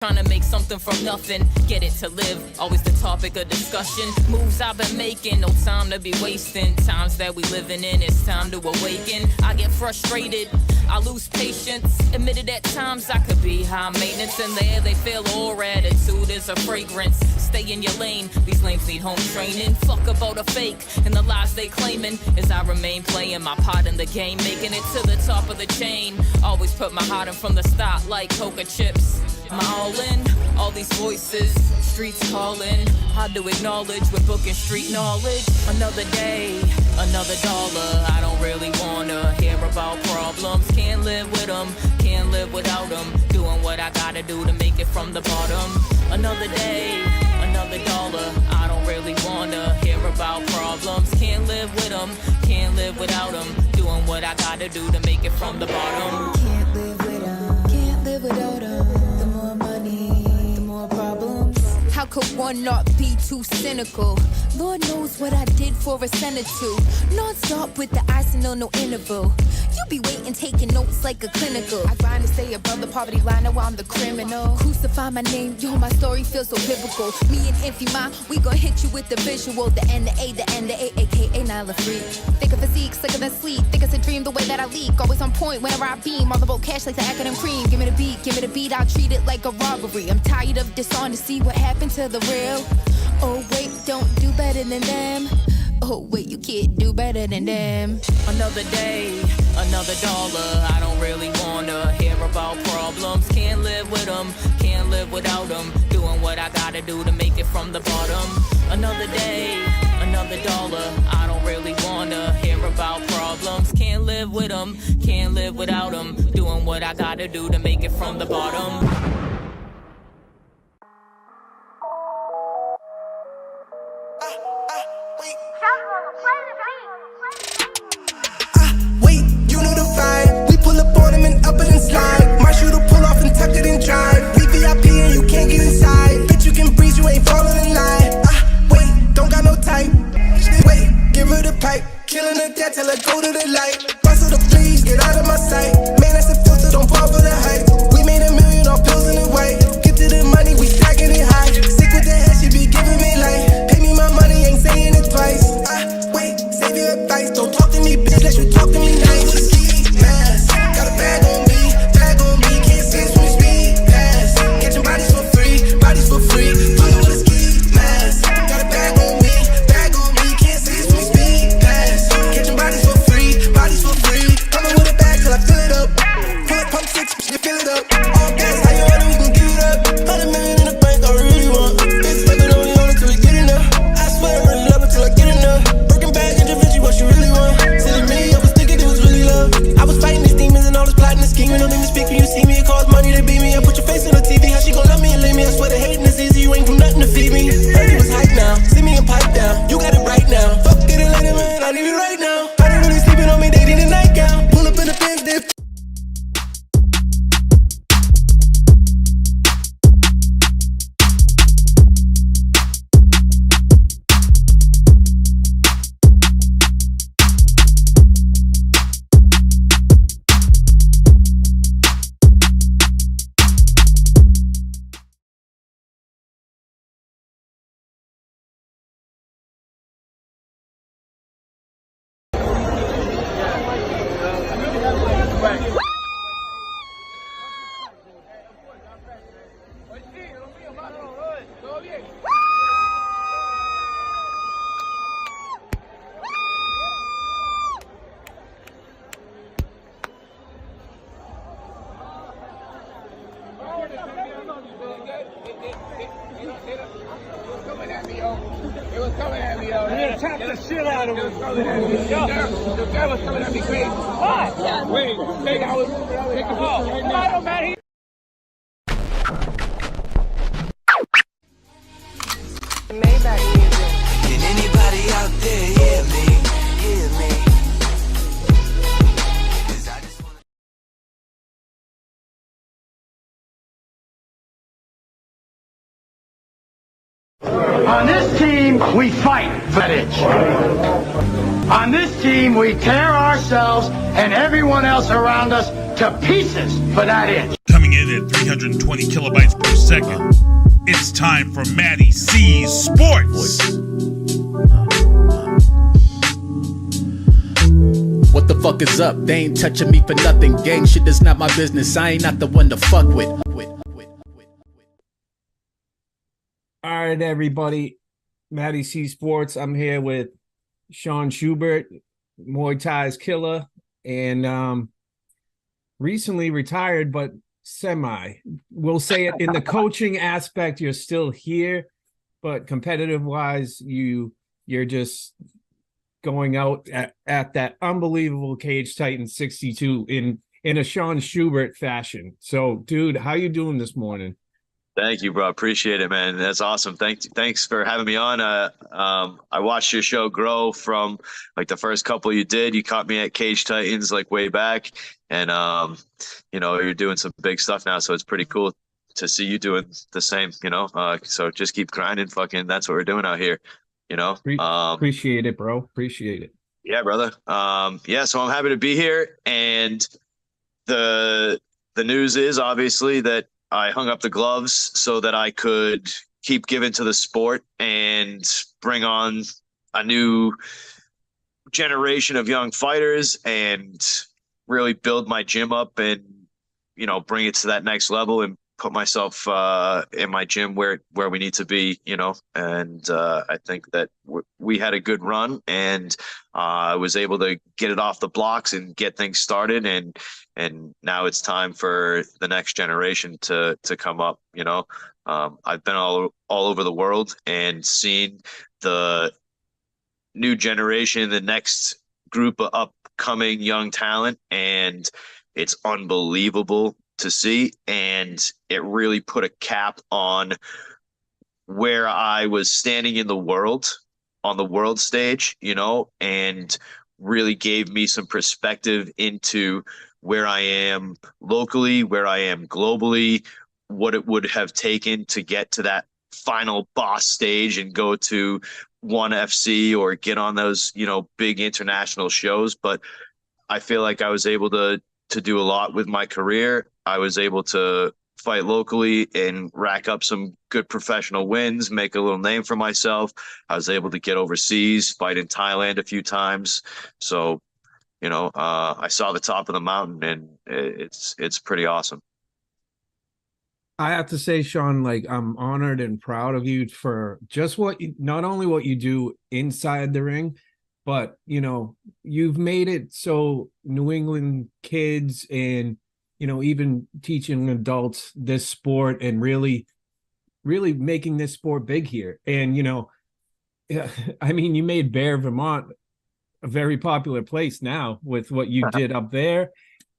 Trying to make something from nothing, get it to live, always the topic of discussion. Moves I've been making, no time to be wasting. Times that we living in, it's time to awaken. I get frustrated, I lose patience. Admitted at times I could be high maintenance, and there they feel all attitude is a fragrance. Stay in your lane, these lanes need home training. Fuck about a fake and the lies they claiming. As I remain playing my part in the game, making it to the top of the chain. Always put my heart in from the start like Coca chips. My all in, all these voices, streets calling. Hard to acknowledge, we're booking street knowledge. Another day, another dollar. I don't really wanna hear about problems. Can't live with them, can't live without them. Doing what I gotta do to make it from the bottom. Another day, another dollar. I don't really wanna hear about problems. Can't live with them, can't live without them. Doing what I gotta do to make it from the bottom. Can't live with them, can't live without them. How could one not be too cynical? Lord knows what I did for a cent or two. Non-stop with the arsenal, no interval. You be waiting, taking notes like a clinical. I grind to stay above the poverty line, now I'm the criminal. Crucify my name, yo, my story feels so biblical. Me and Infima, we gon' hit you with the visual. The N, the A, the N, the A, aka Nyla Freak. Think of physique, slicker than sleep. Think it's a dream the way that I leak. Always on point whenever I beam. All about cash like the acronym cream. Give me the beat, I'll treat it like a robbery. I'm tired of dishonesty, what happened to the real? Oh wait, don't do better than them. Oh wait, you can't do better than them. Another day, another dollar. I don't really wanna hear about problems. Can't live with them, can't live without them. Doing what I gotta do to make it from the bottom. Another day, another dollar. I don't really wanna hear about problems. Can't live with them, can't live without them. Doing what I gotta do to make it from the bottom. Wait, you know the vibe. We pull up on him and up it and slide. My shooter pull off and tuck it and drive. We VIP and you can't get inside. Bitch, you can breathe, you ain't falling in line. Wait, don't got no type. Wait, give her the pipe. Killing the death till I go to the light. Bustle the please, get out of my sight. Man, that's a filter, don't fall for the hype. We made $1 million on pills in the white. Get to the money, we stacking it high. Sick with the head, she be giving me life. Pay me my money, ain't saying it twice. Wait, save your advice. Don't talk to me, bitch, let you talk to me nice. Mask, got a bag on me, can't see it from the speed. Pass, catching bodies for free, Follow with a ski mask. Got a bag on me, can't see it from the speed. Pass, catching bodies for free, Coming with a bag till I fill it up. Pull up, pump 6, you fill it up. All gas, how you want it, we gon' give it up. 100 million in the bank, I really want. Bitch, fuck it, only on it till we get enough. I swear I really love it till I get enough. Working bad, intervention, what she really want. Silly me, I was thinking it was really love. I was fighting these demons and all this plotting and scheming. Don't even speak when you see me. It costs money to beat me. I put your face on the TV. How she gon' love me and leave me? I swear the hating is easy. You ain't from nothing to feed me. Heard it was hype now. See me and pipe down. You got it right now. Fuck it later, man. I need it right now. I didn't really sleeping on me. They need a nightgown. Pull up in the Benz, dip. Tap the shit out of him. The guy was coming at me crazy. What? Wait, take a picture right now. Man, Maybach music. Can anybody out there hear me? Hear me? 'Cause I just wanna... On this team, we fight for that itch. On this team, we tear ourselves and everyone else around us to pieces for that itch. Coming coming in at 320 kilobytes per second. It's time for MattieC Sports. What the fuck is up? They ain't touching me for nothing. Gang shit is not my business. I ain't not the one to fuck with. All right, everybody. MattieC Sports. I'm here with Shaun Shubert, Muay Thai's killer, and recently retired, but semi. We'll say it in the coaching aspect, you're still here, but competitive wise, you're just going out at that unbelievable Cage Titans 62 in a Shaun Shubert fashion. So, dude, how you doing this morning? Thank you, bro. Appreciate it, man. That's awesome. Thanks for having me on. I watched your show grow from like the first couple you did. You caught me at Cage Titans like way back, and you're doing some big stuff now. So it's pretty cool to see you doing the same. So just keep grinding. Fucking, that's what we're doing out here. Appreciate it, bro. Appreciate it. Yeah, brother. So I'm happy to be here, and the news is obviously that I hung up the gloves so that I could keep giving to the sport and bring on a new generation of young fighters and really build my gym up and, bring it to that next level and put myself in my gym where we need to be, and I think that we had a good run, and I was able to get it off the blocks and get things started, and now it's time for the next generation to come up. I've been all over the world and seen the new generation, the next group of upcoming young talent, and it's unbelievable to see, and it really put a cap on where I was standing in the world, on the world stage, and really gave me some perspective into where I am locally, where I am globally, what it would have taken to get to that final boss stage and go to ONE FC or get on those, big international shows. But I feel like I was able to do a lot with my career. I was able to fight locally and rack up some good professional wins, make a little name for myself. I was able to get overseas, fight in Thailand a few times. So, I saw the top of the mountain, and it's pretty awesome. I have to say, Shaun, like, I'm honored and proud of you for just not only what you do inside the ring, but, you've made it so New England kids and, even teaching adults this sport and really, really making this sport big here. And, I mean, you made Bear, Vermont a very popular place now with what you did up there.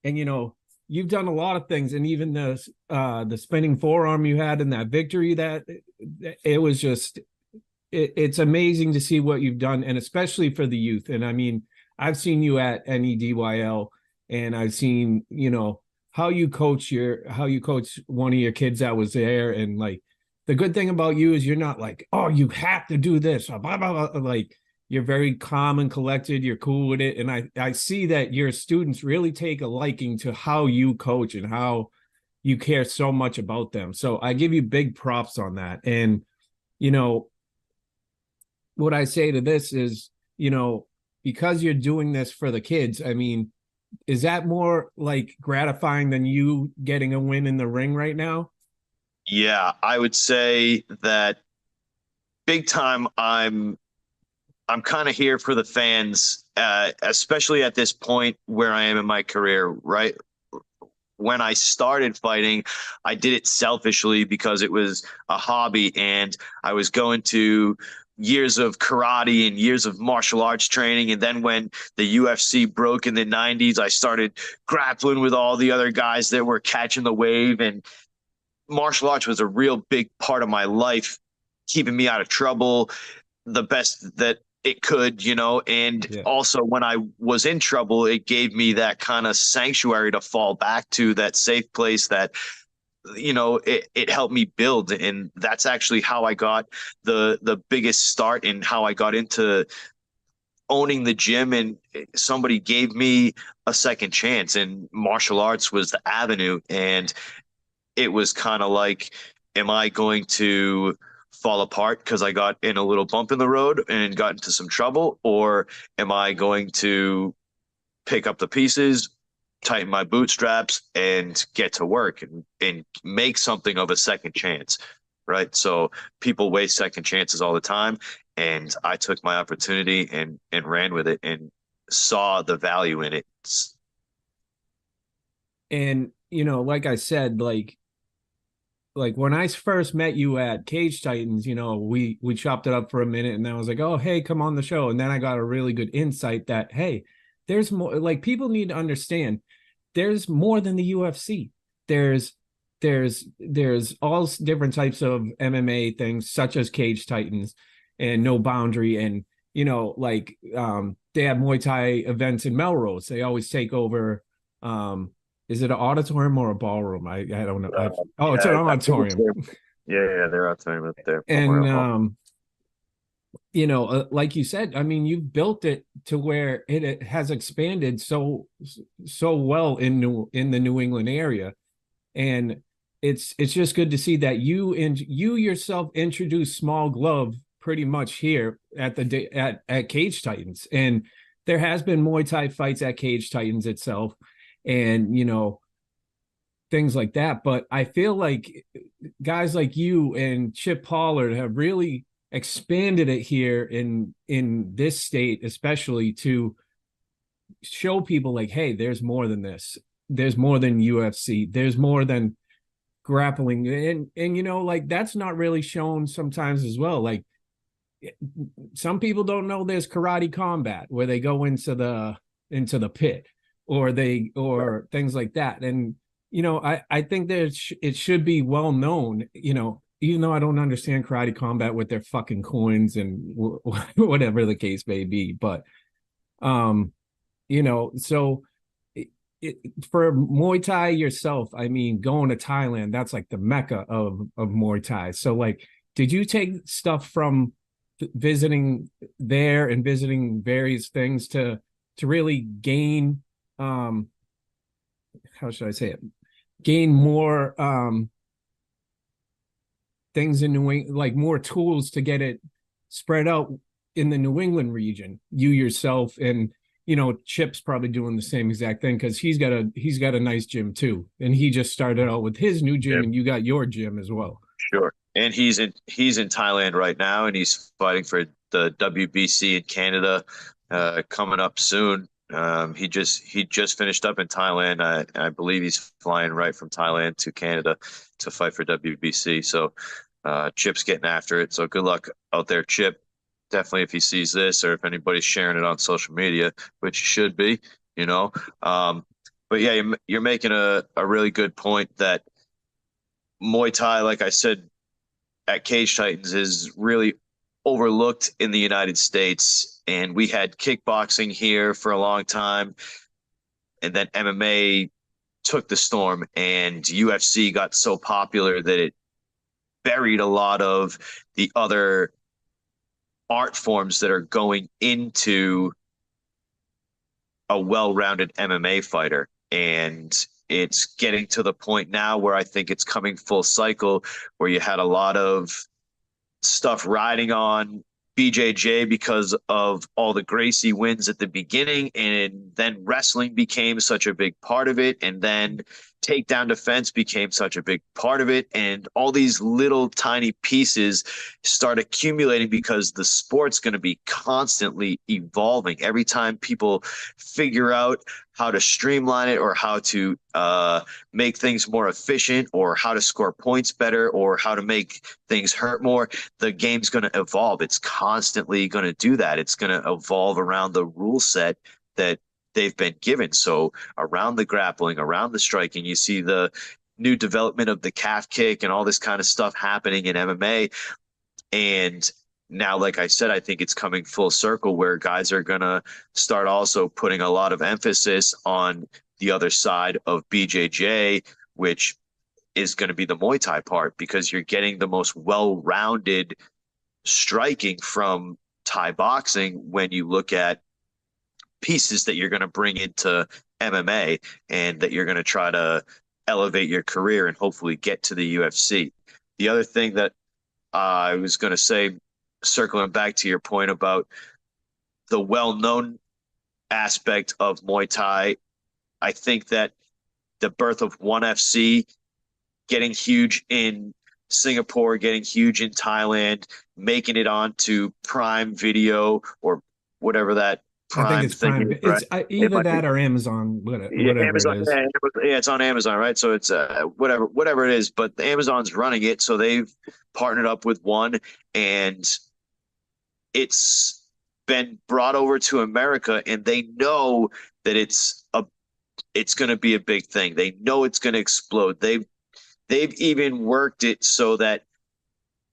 And, you've done a lot of things. And even the spinning forearm you had in that victory, that it was just, it's amazing to see what you've done, and especially for the youth. And I mean, I've seen you at NEDYL, and I've seen, how you coach one of your kids that was there. And like, the good thing about you is you're not like, oh, you have to do this, blah, blah, blah. Like, you're very calm and collected. You're cool with it. And I see that your students really take a liking to how you coach and how you care so much about them. So I give you big props on that. And, what I say to this is, because you're doing this for the kids, I mean, is that more like gratifying than you getting a win in the ring right now? Yeah, I would say that big time. I'm kind of here for the fans, especially at this point where I am in my career, right? When I started fighting, I did it selfishly because it was a hobby, and I was going to years of karate and years of martial arts training. And then when the UFC broke in the 90s, I started grappling with all the other guys that were catching the wave. And martial arts was a real big part of my life, keeping me out of trouble the best that it could, and also when I was in trouble, it gave me that kind of sanctuary to fall back to, that safe place that, it helped me build. And that's actually how I got the biggest start and how I got into owning the gym, and somebody gave me a second chance, and martial arts was the avenue. And it was kind of like, am I going to fall apart because I got in a little bump in the road and got into some trouble, or am I going to pick up the pieces, tighten my bootstraps, and get to work and make something of a second chance, right? So people waste second chances all the time, and I took my opportunity and ran with it and saw the value in it. And, you know, like I said, like when I first met you at Cage Titans, you know, we chopped it up for a minute, and then I was like, oh, hey, come on the show. And then I got a really good insight that, hey, there's more. Like, people need to understand there's more than the UFC. There's all different types of MMA things, such as Cage Titans and No Boundary. And, you know, like they have Muay Thai events in Melrose. They always take over. Is it an auditorium or a ballroom? I don't know. It's an auditorium. Yeah, they're auditorium up there. And you know, like you said, I mean, you've built it to where it has expanded so well in the New England area, and it's just good to see that you yourself introduced Small Glove pretty much here at Cage Titans, and there has been Muay Thai fights at Cage Titans itself, and you know, things like that. But I feel like guys like you and Chip Pollard have really expanded it here in this state, especially, to show people like, hey, there's more than this. There's more than UFC. There's more than grappling. And you know, like, that's not really shown sometimes as well. Like, some people don't know there's karate combat where they go into the pit, or things like that. And you know, I think that it should be well known, you know, even though I don't understand karate combat with their fucking coins and whatever the case may be. But, you know, so for Muay Thai yourself, I mean, going to Thailand, that's like the mecca of Muay Thai. So, like, did you take stuff from visiting there and visiting various things to really gain, how should I say it? Gain more, things in New England, like more tools to get it spread out in the New England region? You yourself, and you know, Chip's probably doing the same exact thing, because he's got a nice gym too, and he just started out with his new gym, and you got your gym as well. Sure. And he's in Thailand right now, and he's fighting for the WBC in Canada, coming up soon. He just finished up in Thailand. I believe he's flying right from Thailand to Canada to fight for WBC. So Chip's getting after it. So good luck out there, Chip. Definitely, if he sees this, or if anybody's sharing it on social media, which you should be, you know. But yeah, you're making a really good point that Muay Thai, like I said, at Cage Titans, is really overlooked in the United States. And we had kickboxing here for a long time, and then MMA took the storm, and UFC got so popular that it buried a lot of the other art forms that are going into a well-rounded MMA fighter. And it's getting to the point now where I think it's coming full cycle, where you had a lot of stuff riding on BJJ because of all the Gracie wins at the beginning, and then wrestling became such a big part of it, and then takedown defense became such a big part of it, and all these little tiny pieces start accumulating because the sport's going to be constantly evolving. Every time people figure out how to streamline it, or how to make things more efficient, or how to score points better, or how to make things hurt more, the game's going to evolve. It's constantly going to do that. It's going to evolve around the rule set that they've been given. So around the grappling, around the striking, you see the new development of the calf kick and all this kind of stuff happening in MMA. And now, like I said, I think it's coming full circle, where guys are going to start also putting a lot of emphasis on the other side of BJJ, which is going to be the Muay Thai part, because you're getting the most well-rounded striking from Thai boxing when you look at pieces that you're going to bring into MMA, and that you're going to try to elevate your career and hopefully get to the UFC. The other thing that I was going to say, circling back to your point about the well-known aspect of Muay Thai, I think that the birth of ONE FC, getting huge in Singapore, getting huge in Thailand, making it onto Prime Video or whatever that Prime I think it's thing Prime. is, right? Either that or Amazon, whatever Amazon, it is. yeah, it's on Amazon, right? So it's whatever it is, but Amazon's running it, so they've partnered up with ONE, and it's been brought over to America, and they know that it's going to be a big thing. They know it's going to explode. They've even worked it so that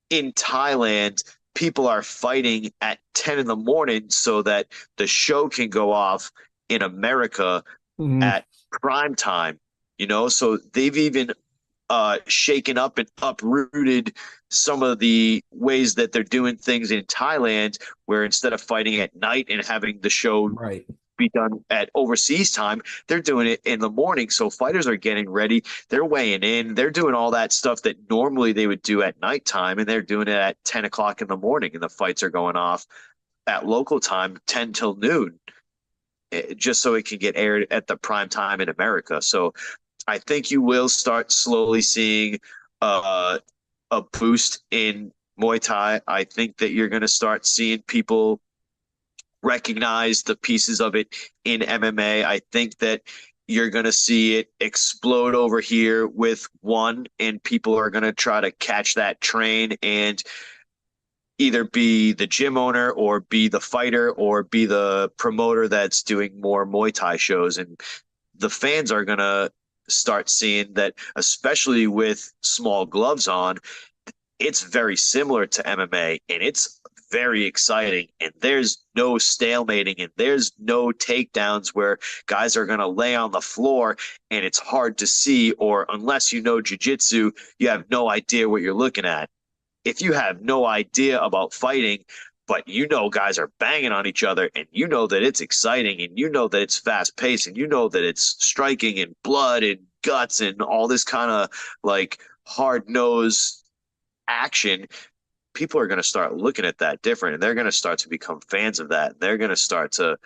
in Thailand, people are fighting at 10 in the morning so that the show can go off in America at prime time, so they've even shaken up and uprooted some of the ways that they're doing things in Thailand, where instead of fighting at night and having the show be done at overseas time, they're doing it in the morning. So fighters are getting ready, they're weighing in, they're doing all that stuff that normally they would do at nighttime, and they're doing it at 10 o'clock in the morning, and the fights are going off at local time 10 till noon, just so it can get aired at the prime time in America. So I think you will start slowly seeing a boost in Muay Thai. I think that you're going to start seeing people recognize the pieces of it in MMA. I think that you're going to see it explode over here with ONE, and people are going to try to catch that train and either be the gym owner or be the fighter or be the promoter that's doing more Muay Thai shows. And the fans are going to start seeing that, especially with small gloves on, it's very similar to MMA, and it's very exciting, and there's no stalemating, and there's no takedowns where guys are going to lay on the floor and it's hard to see, or unless you know jiu-jitsu, you have no idea what you're looking at. If you have no idea about fighting, but guys are banging on each other, and that it's exciting, and that it's fast paced, and that it's striking and blood and guts and all this kind of like hard nosed action, people are going to start looking at that different, and they're going to start to become fans of that. They're going to start to,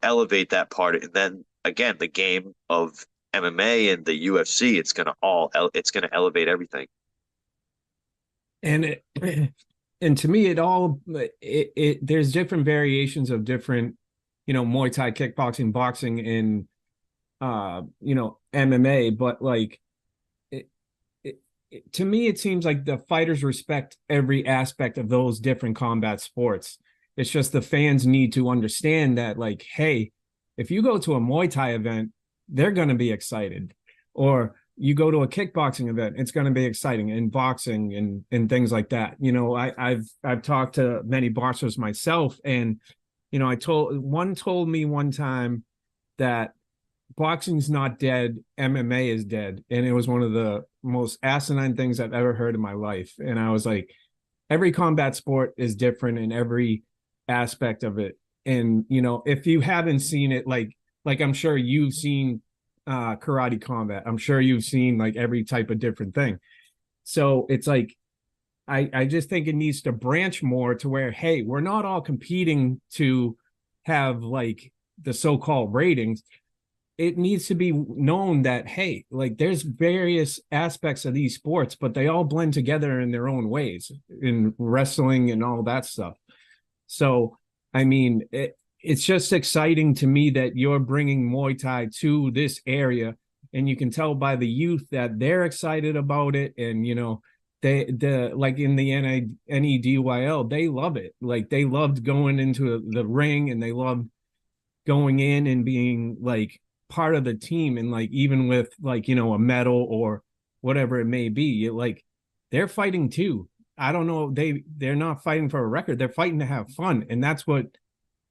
elevate that part. And then again, the game of MMA and the UFC, it's going to elevate everything. And and to me, there's different variations of different, Muay Thai, kickboxing, boxing, and MMA. But like, to me, it seems like the fighters respect every aspect of those different combat sports. It's just the fans need to understand that, like, hey, if you go to a Muay Thai event, they're going to be excited. Or you go to a kickboxing event, it's going to be exciting, and boxing and things like that. I've talked to many boxers myself, and one told me one time that boxing's not dead, MMA is dead. And it was one of the most asinine things I've ever heard in my life. And I was like, every combat sport is different in every aspect of it. And if you haven't seen it, like I'm sure you've seen karate combat, I'm sure you've seen like every type of different thing. So it's like, I just think it needs to branch more to where, hey, we're not all competing to have like the so-called ratings. It needs to be known that, hey, like there's various aspects of these sports, but they all blend together in their own ways, in wrestling and all that stuff. So, I mean, it's just exciting to me that you're bringing Muay Thai to this area, and you can tell by the youth that they're excited about it. And, they like in the NEDYL, they love it. Like they loved going into the ring, and they loved going in and being like part of the team, and like even with like a medal or whatever it may be, like they're fighting too. I don't know, they're not fighting for a record, they're fighting to have fun, and that's what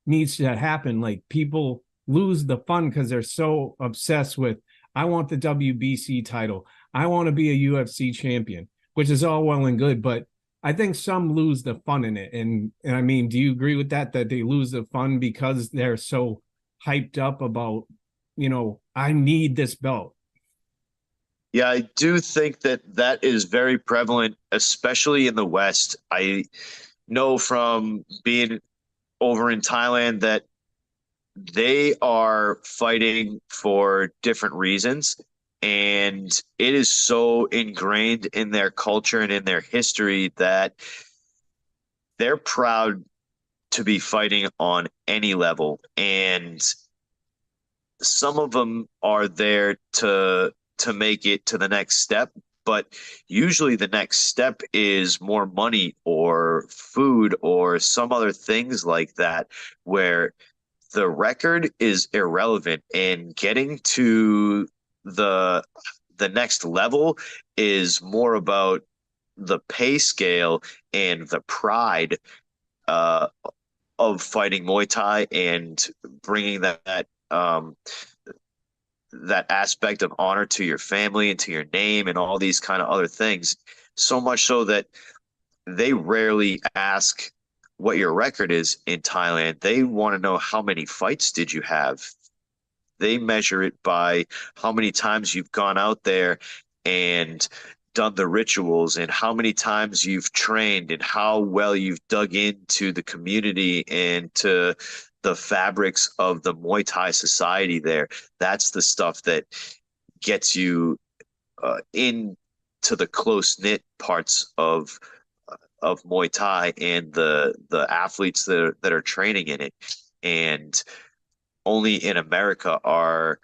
needs to happen. Like people lose the fun because they're so obsessed with, I want the WBC title, I want to be a UFC champion, which is all well and good, but I think some lose the fun in it. And I mean, do you agree with that they lose the fun because they're so hyped up about, I need this belt? Yeah, I do think that that is very prevalent, especially in the West. I know from being over in Thailand that they are fighting for different reasons. And it is so ingrained in their culture and in their history that they're proud to be fighting on any level. And some of them are there to make it to the next step, but usually the next step is more money or food or some other things like that, where the record is irrelevant, and getting to the the next level is more about the pay scale and the pride uh, of fighting Muay Thai and bringing that aspect of honor to your family and to your name and all these kind of other things. So much so that they rarely ask what your record is in Thailand. They want to know how many fights did you have. They measure it by how many times you've gone out there and done the rituals, and how many times you've trained, and how well you've dug into the community and to the fabrics of the Muay Thai society there. That's the stuff that gets you into the close knit parts of Muay Thai and the athletes that are training in it. And only in America are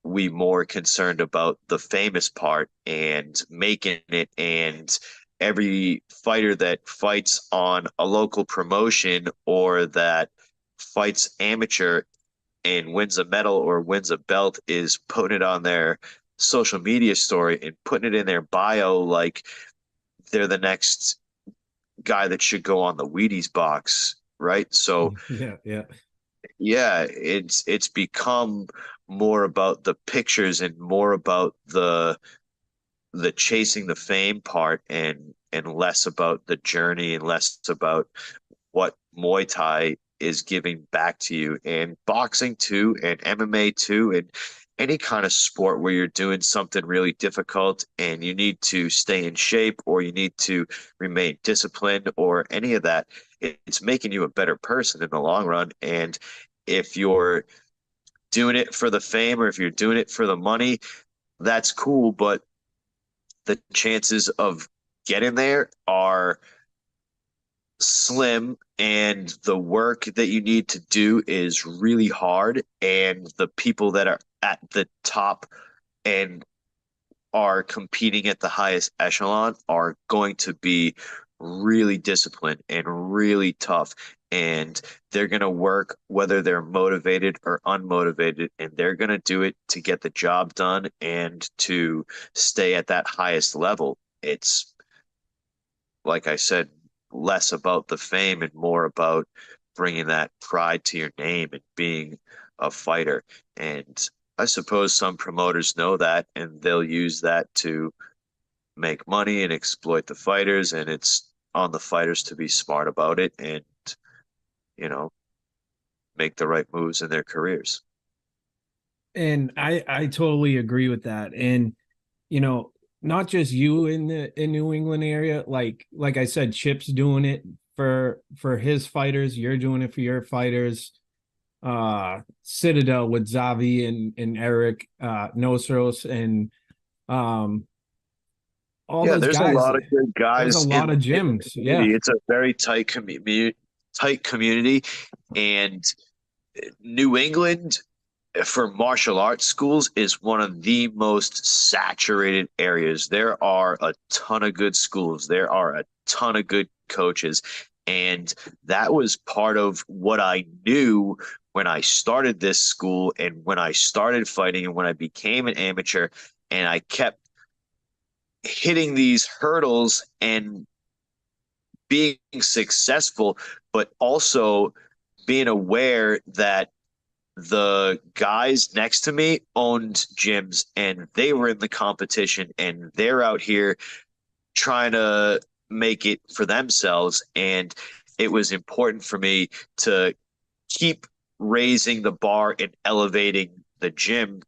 we more concerned about the famous part and making it. And every fighter that fights on a local promotion or that fights amateur and wins a medal or wins a belt is putting it on their social media story and putting it in their bio like they're the next guy that should go on the Wheaties box, right? So yeah, it's become more about the pictures and more about the chasing the fame part, and less about the journey and less about what Muay Thai is giving back to you, and boxing too, and MMA too, and any kind of sport where you're doing something really difficult and you need to stay in shape or you need to remain disciplined or any of that. It's making you a better person in the long run. And if you're doing it for the fame or if you're doing it for the money, that's cool, but the chances of getting there are slim, and the work that you need to do is really hard, and the people that are at the top and are competing at the highest echelon are going to be really disciplined and really tough, and they're going to work whether they're motivated or unmotivated, and they're going to do it to get the job done and to stay at that highest level. It's, like I said, less about the fame and more about bringing that pride to your name and being a fighter. And I suppose some promoters know that, and they'll use that to make money and exploit the fighters. And it's on the fighters to be smart about it and, you know, make the right moves in their careers. And I totally agree with that. And not just you in the New England area, like I said, Chip's doing it for his fighters, you're doing it for your fighters. Citadel with Zavi and Eric Nosros and all those there's guys. A lot of good guys. There's a lot of gyms. Yeah, it's a very tight community, and New England for martial arts schools is one of the most saturated areas. There are a ton of good schools. There are a ton of good coaches. And that was part of what I knew when I started this school and when I started fighting and when I became an amateur. And I kept hitting these hurdles and being successful, but also being aware that the guys next to me owned gyms and they were in the competition and they're out here trying to make it for themselves. And it was important for me to keep raising the bar and elevating the gym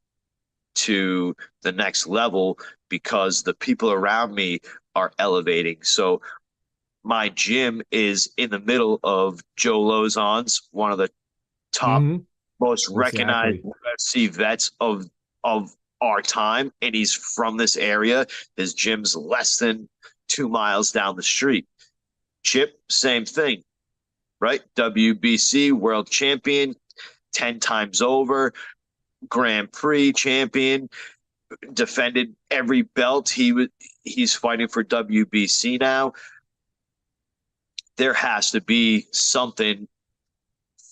to the next level because the people around me are elevating. So my gym is in the middle of Joe Lozon's, one of the top, most recognized UFC vets of our time, and he's from this area. His gym's less than 2 miles down the street. Chip, same thing, right? WBC world champion, 10 times over, Grand Prix champion, defended every belt. He's fighting for WBC now. There has to be something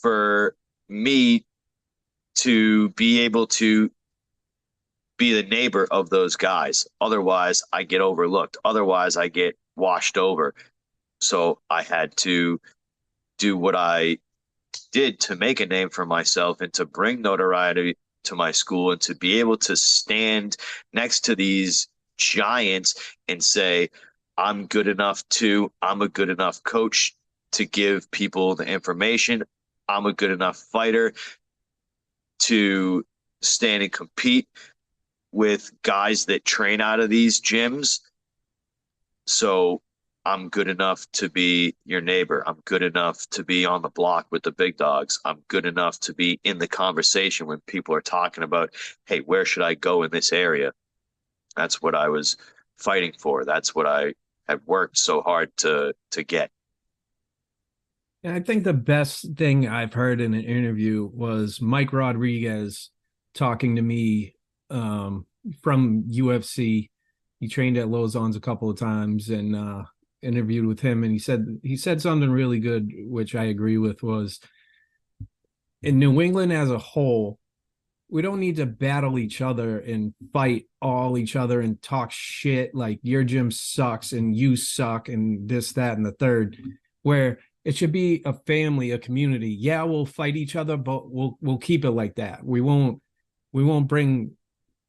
for me to be able to be the neighbor of those guys. Otherwise, I get overlooked. Otherwise, I get washed over. So I had to do what I did to make a name for myself and to bring notoriety to my school and to be able to stand next to these giants and say, I'm good enough to, I'm a good enough coach to give people the information. I'm a good enough fighter to stand and compete with guys that train out of these gyms. So I'm good enough to be your neighbor. I'm good enough to be on the block with the big dogs. I'm good enough to be in the conversation when people are talking about, hey, where should I go in this area? That's what I was fighting for. That's what I had worked so hard to get. And I think the best thing I've heard in an interview was Mike Rodriguez talking to me from UFC. He trained at Lozon's a couple of times and interviewed with him, and he said something really good, which I agree with, was in New England as a whole, we don't need to battle each other and fight all each other and talk shit like your gym sucks and you suck and this, that, and the third, where it should be a family, a community. Yeah, we'll fight each other, but we'll keep it like that. We won't bring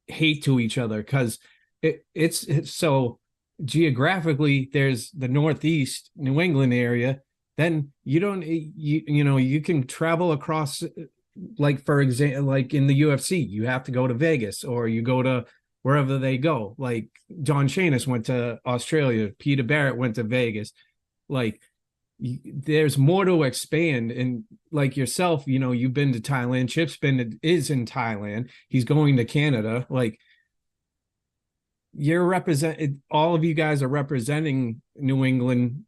hate to each other, because it's so geographically there's the Northeast New England area. Then you can travel across, like, for example, like in the UFC, you have to go to Vegas or you go to wherever they go. Like John Shanis went to Australia, Peter Barrett went to Vegas. Like, there's more to expand. And like yourself, you've been to Thailand. Chip's is in Thailand. He's going to Canada. Like, all of you guys are representing New England,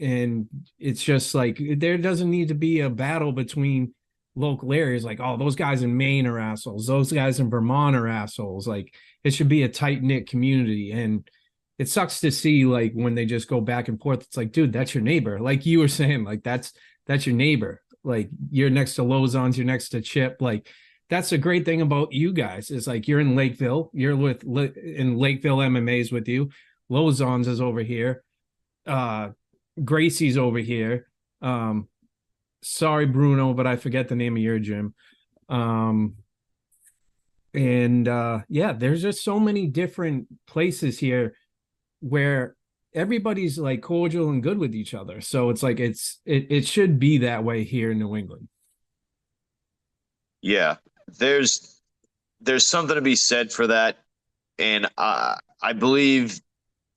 and it's just like there doesn't need to be a battle between local areas. Like, oh, those guys in Maine are assholes, those guys in Vermont are assholes. Like, it should be a tight-knit community. And it sucks to see, like, when they just go back and forth. It's like, dude, that's your neighbor. Like you were saying, like, that's your neighbor. Like, you're next to Lozon's, you're next to Chip. Like, that's the great thing about you guys, is like, you're in Lakeville, you're in Lakeville MMA's with you. Lozon's is over here. Gracie's over here. Sorry, Bruno, but I forget the name of your gym. There's just so many different places here where everybody's like cordial and good with each other. So it's like, it should be that way here in New England. Yeah, there's something to be said for that. And I believe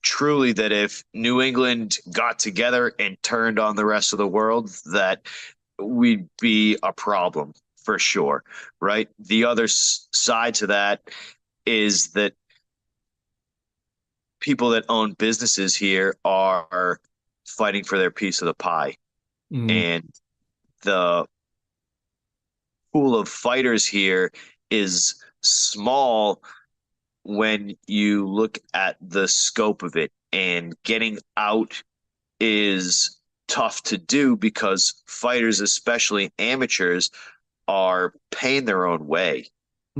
truly that if New England got together and turned on the rest of the world, that we'd be a problem for sure, right? The other side to that is that people that own businesses here are fighting for their piece of the pie. And the pool of fighters here is small when you look at the scope of it, and getting out is tough to do because fighters, especially amateurs, are paying their own way.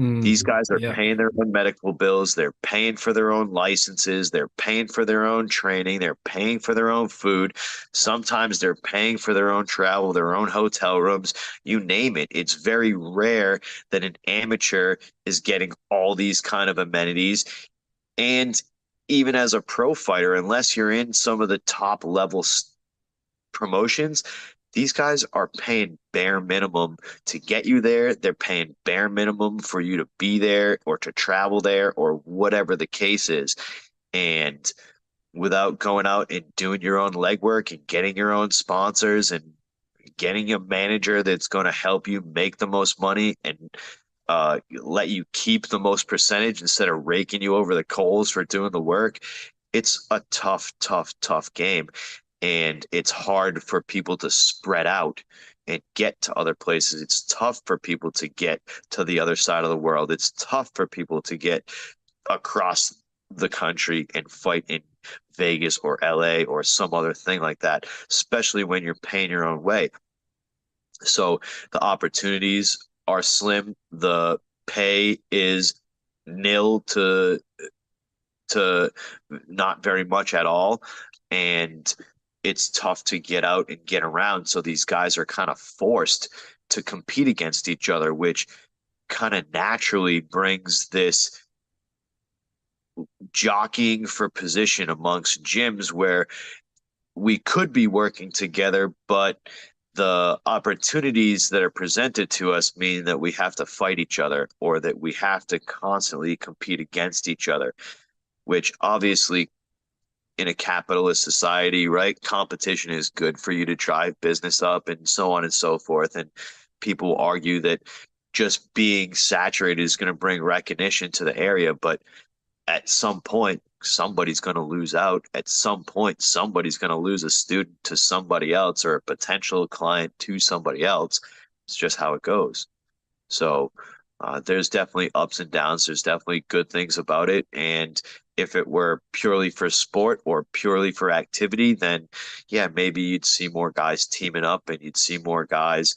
These guys are paying their own medical bills. They're paying for their own licenses. They're paying for their own training. They're paying for their own food. Sometimes they're paying for their own travel, their own hotel rooms, you name it. It's very rare that an amateur is getting all these kind of amenities. And even as a pro fighter, unless you're in some of the top level promotions, These guys are paying bare minimum to get you there. They're paying bare minimum for you to be there or to travel there or whatever the case is. And without going out and doing your own legwork and getting your own sponsors and getting a manager that's going to help you make the most money and let you keep the most percentage instead of raking you over the coals for doing the work, it's a tough, tough, tough game. And it's hard for people to spread out and get to other places. It's tough for people to get to the other side of the world. It's tough for people to get across the country and fight in Vegas or LA or some other thing like that, especially when you're paying your own way. So the opportunities are slim. The pay is nil to not very much at all. And it's tough to get out and get around. So these guys are kind of forced to compete against each other, which kind of naturally brings this jockeying for position amongst gyms where we could be working together, but the opportunities that are presented to us mean that we have to fight each other or that we have to constantly compete against each other, which obviously in a capitalist society, right? Competition is good for you to drive business up and so on and so forth. And people argue that just being saturated is going to bring recognition to the area. But at some point, somebody's going to lose out. At some point, somebody's going to lose a student to somebody else or a potential client to somebody else. It's just how it goes. So there's definitely ups and downs. There's definitely good things about it. And if it were purely for sport or purely for activity, then yeah, maybe you'd see more guys teaming up and you'd see more guys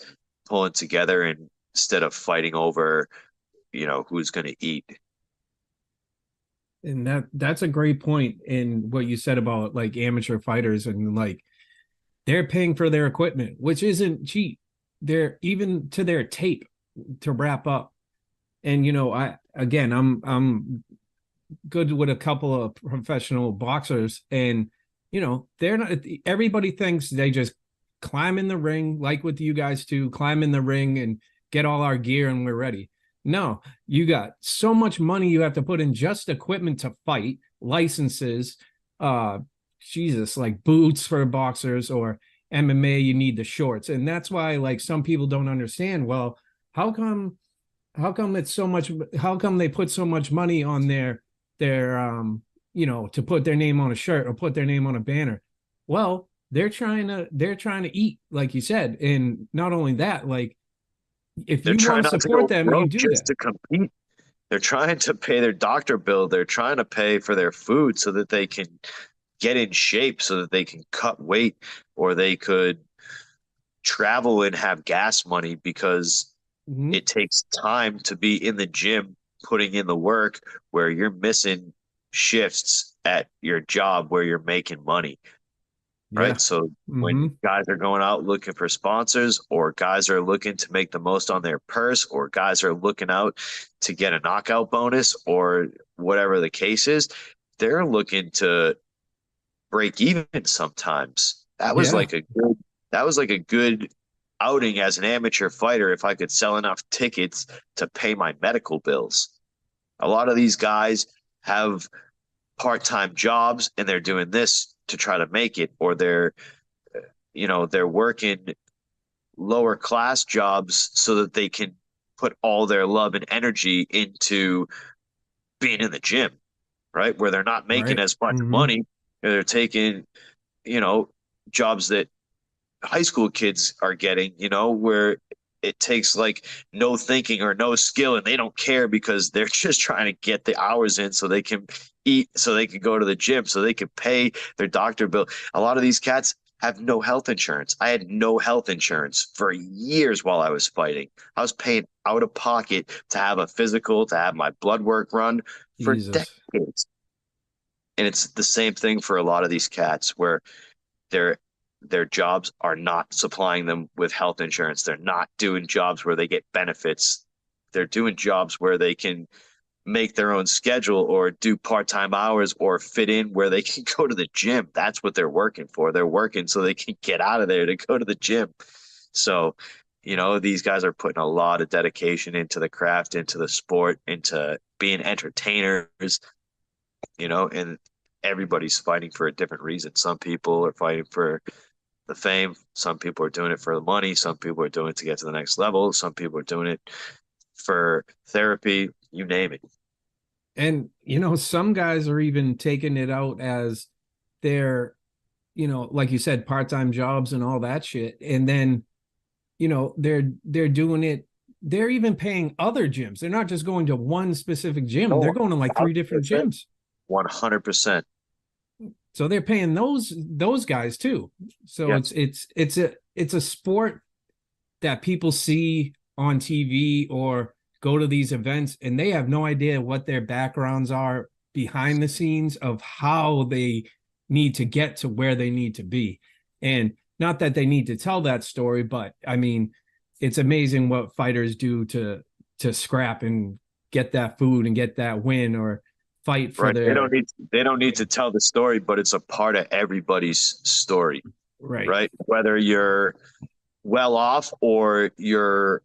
pulling together and instead of fighting over, who's going to eat. And that's a great point in what you said about like amateur fighters and like they're paying for their equipment, which isn't cheap. They're even to their tape to wrap up. And I'm good with a couple of professional boxers, and they're not. Everybody thinks they just climb in the ring, like with you guys too, climb in the ring and get all our gear and we're ready. No, you got so much money you have to put in just equipment to fight, licenses, like boots for boxers, or MMA, you need the shorts. And that's why like some people don't understand, well, how come it's so much, how come they put so much money on their to put their name on a shirt or put their name on a banner? Well, they're trying to eat, like you said. And not only that, like if you want to support them, you do that. To compete. They're trying to pay their doctor bill. They're trying to pay for their food so that they can get in shape, so that they can cut weight, or they could travel and have gas money because it takes time to be in the gym, putting in the work where you're missing shifts at your job where you're making money. Right. Yeah. So when guys are going out looking for sponsors, or guys are looking to make the most on their purse, or guys are looking out to get a knockout bonus or whatever the case is, they're looking to break even sometimes. That was like a good outing as an amateur fighter if I could sell enough tickets to pay my medical bills. A lot of these guys have part-time jobs and they're doing this to try to make it, or they're working lower class jobs so that they can put all their love and energy into being in the gym, right? Where they're not making as much money. They're taking, jobs that high school kids are getting, where it takes like no thinking or no skill, and they don't care because they're just trying to get the hours in so they can eat, so they can go to the gym, so they can pay their doctor bill. A lot of these cats have no health insurance. I had no health insurance for years while I was fighting. I was paying out of pocket to have a physical, to have my blood work run for decades. And it's the same thing for a lot of these cats where their jobs are not supplying them with health insurance. They're not doing jobs where they get benefits. They're doing jobs where they can make their own schedule or do part-time hours or fit in where they can go to the gym. That's what they're working for. They're working so they can get out of there to go to the gym. So, these guys are putting a lot of dedication into the craft, into the sport, into being entertainers, and everybody's fighting for a different reason. Some people are fighting for the fame. Some people are doing it for the money. Some people are doing it to get to the next level. Some people are doing it for therapy, you name it. And, some guys are even taking it out as their, like you said, part-time jobs and all that shit. And then, they're doing it. They're even paying other gyms. They're not just going to one specific gym. They're going to like 3 different gyms. 100%. So they're paying those guys too. So yeah. It's a sport that people see on TV or go to these events, and they have no idea what their backgrounds are behind the scenes of how they need to get to where they need to be. And not that they need to tell that story, but I mean, it's amazing what fighters do to scrap and get that food and get that win or fight for their. They don't need to tell the story, but it's a part of everybody's story. Right. Whether you're well off or you're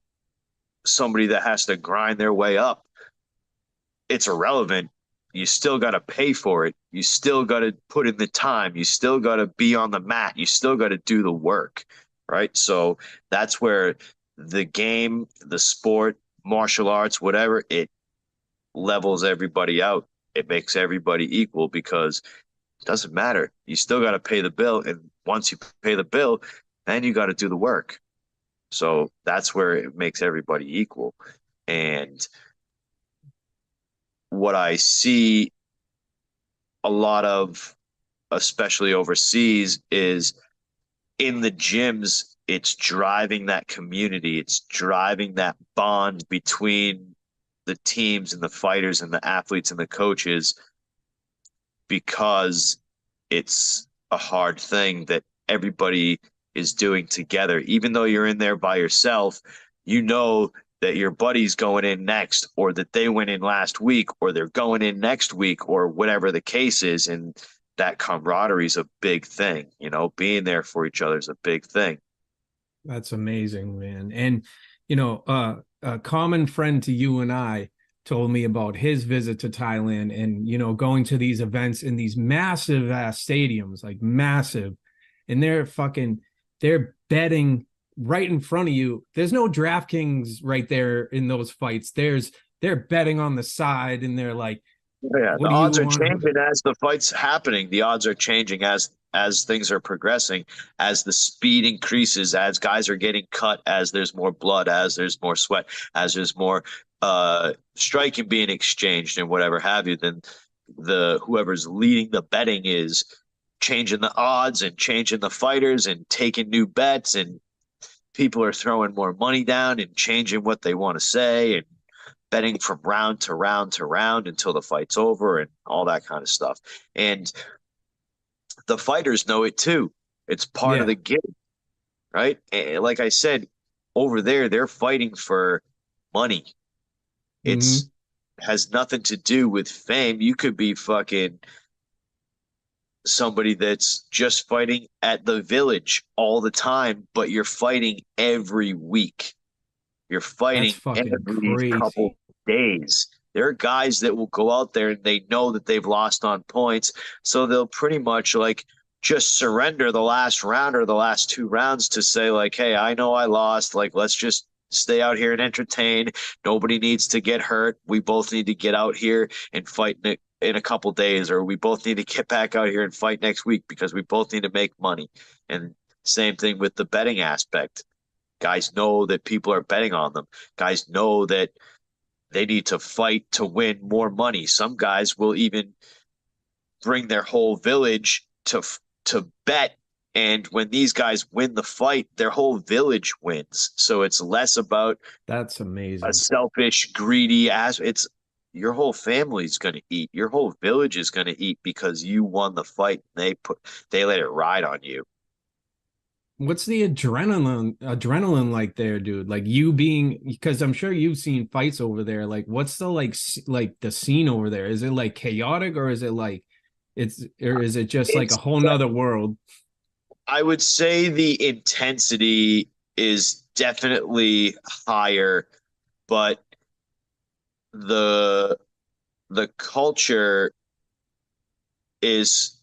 somebody that has to grind their way up, it's irrelevant. You still got to pay for it. You still got to put in the time. You still got to be on the mat. You still got to do the work, right? So that's where the game, the sport, martial arts, whatever, it levels everybody out. It makes everybody equal because it doesn't matter. You still got to pay the bill. And once you pay the bill, then you got to do the work. So that's where it makes everybody equal. And what I see a lot of, especially overseas, is in the gyms, it's driving that community. It's driving that bond between the teams and the fighters and the athletes and the coaches, because it's a hard thing that everybody is doing together. Even though you're in there by yourself, that your buddy's going in next, or that they went in last week, or they're going in next week, or whatever the case is. And that camaraderie is a big thing. Being there for each other is a big thing. That's amazing, man. And, a common friend to you and I told me about his visit to Thailand and, going to these events in these massive ass stadiums, like massive, and they're betting right in front of you. There's no DraftKings right there in those fights. They're betting on the side, and they're like, yeah, the odds are changing as the fight's happening. The odds are changing as things are progressing, as the speed increases, as guys are getting cut, as there's more blood, as there's more sweat, as there's more striking being exchanged and whatever have you. Then whoever's leading the betting is changing the odds and changing the fighters and taking new bets, and people are throwing more money down and changing what they want to say and betting from round to round to round until the fight's over and all that kind of stuff. And the fighters know it too. It's part of the game, right? And like I said, over there, they're fighting for money. It's has nothing to do with fame. You could be fucking somebody that's just fighting at the Village all the time, but you're fighting every week. You're fighting every couple days. There are guys that will go out there and they know that they've lost on points, so they'll pretty much just surrender the last round or the last 2 rounds to say hey, I know I lost. Let's just stay out here and entertain. Nobody needs to get hurt. We both need to get out here and fight in a couple days, or we both need to get back out here and fight next week because we both need to make money. And same thing with the betting aspect. Guys know that people are betting on them. Guys know that they need to fight to win more money. Some guys will even bring their whole village to bet. And when these guys win the fight, their whole village wins. So it's less about that's amazing. A selfish, greedy ass. It's your whole family's going to eat. Your whole village is going to eat because you won the fight. They let it ride on you. what's the adrenaline like there, dude? Like you being, because I'm sure you've seen fights over there. Like what's the like the scene over there? Is it like chaotic, or is it like or is it just like a whole nother world? I would say the intensity is definitely higher, but the the culture is